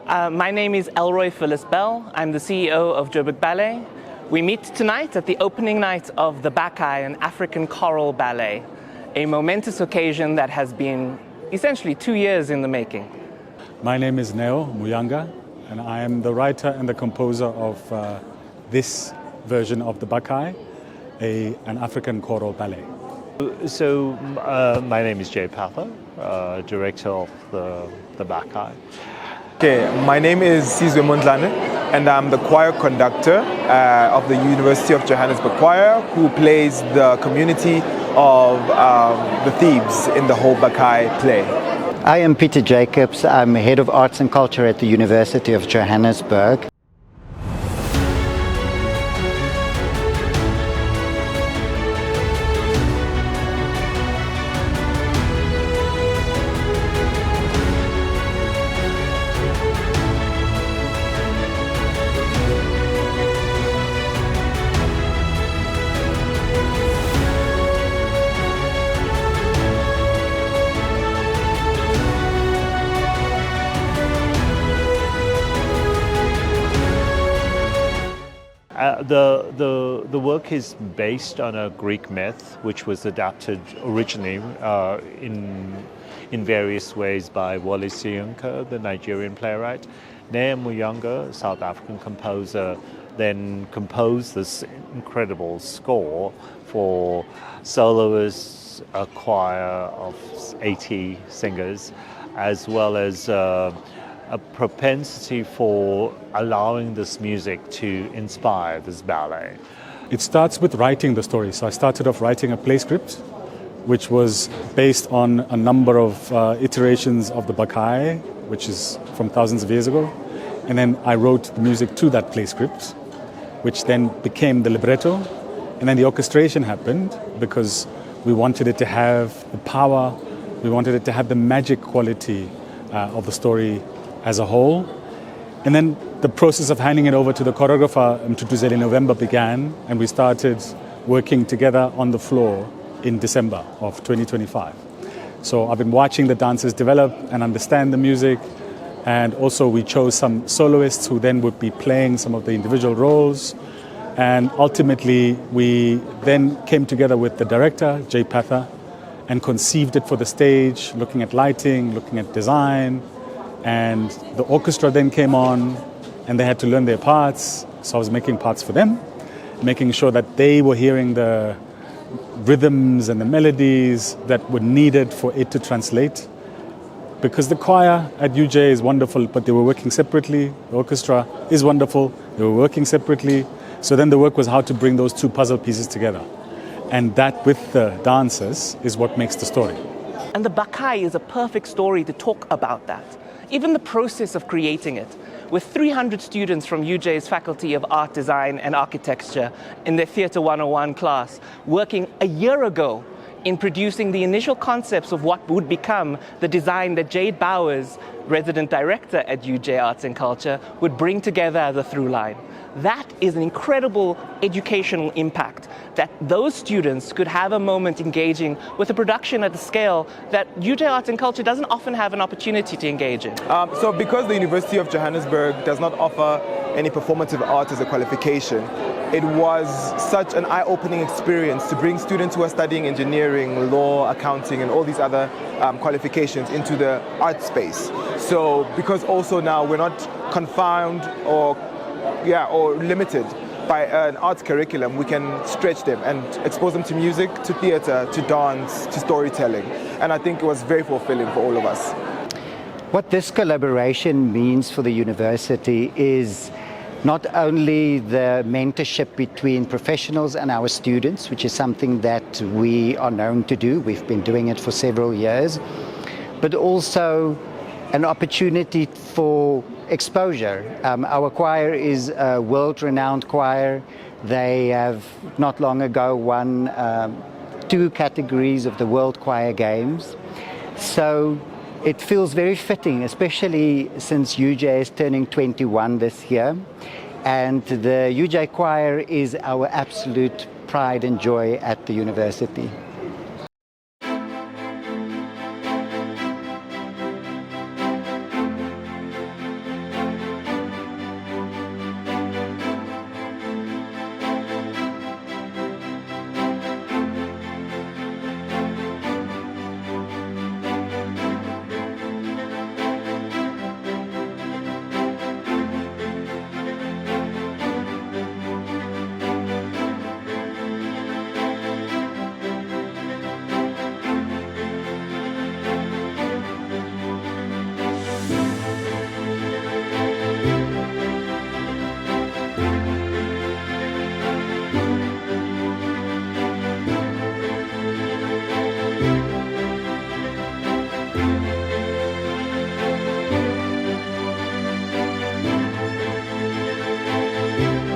My name is Elroy Phyllis Bell. I'm the CEO of Joburg Ballet. We meet tonight at the opening night of the Bacchae, an African Choral Ballet, a momentous occasion that has been essentially 2 years in the making. My name is Neo Muyanga, and I am the writer and the composer of this version of the Bacchae, an African choral ballet. So my name is Jay Pather, director of the Bacchae. Okay, my name is Sizwe Mondlane, and I'm the choir conductor of the University of Johannesburg Choir, who plays the community of the thieves in the whole Bacchae play. I am Peter Jacobs. I'm head of arts and culture at the University of Johannesburg. The work is based on a Greek myth, which was adapted originally in various ways by Wole Soyinka, the Nigerian playwright. Neo Muyanga, South African composer, then composed this incredible score for soloists, a choir of 80 singers, as well as a propensity for allowing this music to inspire this ballet. It starts with writing the story. So I started off writing a play script, which was based on a number of iterations of the Bacchae, which is from thousands of years ago. And then I wrote the music to that play script, which then became the libretto. And then the orchestration happened because we wanted it to have the power, we wanted it to have the magic quality of the story as a whole. And then the process of handing it over to the choreographer, Mthuthuzeli November, began, and we started working together on the floor in December of 2025. So I've been watching the dancers develop and understand the music, and also we chose some soloists who then would be playing some of the individual roles. And ultimately, we then came together with the director, Jay Pather, and conceived it for the stage, looking at lighting, looking at design. And the orchestra then came on, and they had to learn their parts. So I was making parts for them, making sure that they were hearing the rhythms and the melodies that were needed for it to translate. Because the choir at UJ is wonderful, but they were working separately. The orchestra is wonderful, they were working separately. So then the work was how to bring those two puzzle pieces together. And that, with the dancers, is what makes the story. And the Bacchae is a perfect story to talk about that. Even the process of creating it, with 300 students from UJ's Faculty of Art Design and Architecture in their Theatre 101 class, working a year ago in producing the initial concepts of what would become the design that Jade Bowers, resident director at UJ Arts and Culture, would bring together as a through line. That is an incredible educational impact, that those students could have a moment engaging with a production at a scale that UJ Arts and Culture doesn't often have an opportunity to engage in. So because the University of Johannesburg does not offer any performative art as a qualification, it was such an eye-opening experience to bring students who are studying engineering, law, accounting, and all these other qualifications into the art space. So because also now we're not confined or limited by an arts curriculum, we can stretch them and expose them to music, to theatre, to dance, to storytelling. And I think it was very fulfilling for all of us. What this collaboration means for the university is not only the mentorship between professionals and our students, which is something that we are known to do, we've been doing it for several years, but also an opportunity for exposure. Our choir is a world-renowned choir. They have not long ago won 2 categories of the World Choir Games. So it feels very fitting, especially since UJ is turning 21 this year. And the UJ choir is our absolute pride and joy at the university. you.